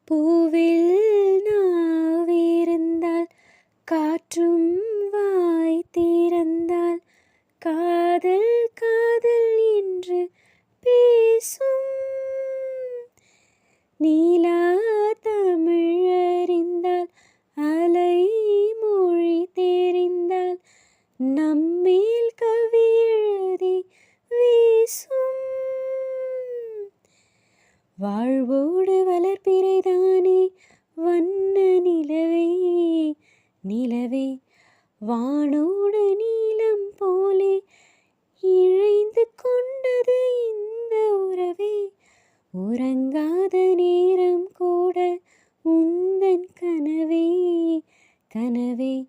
பூவில் நாவிருந்தால் காற்றும் வாய் திறந்தால் காதல் காதல் என்று பேசும். நீலா தமிழறிந்தால் அலை மொழி தெரிந்தால் நம்மேல் கவி எழுதி வீசும். வாழ்வோடு வளர்பிறைதானே வண்ண நிலவே நிலவே, வானோடு நீலம் போலே இழைந்து கொண்டது இந்த உறவே. உறங்காத நேரம் கூட உந்தன் கனவே கனவே.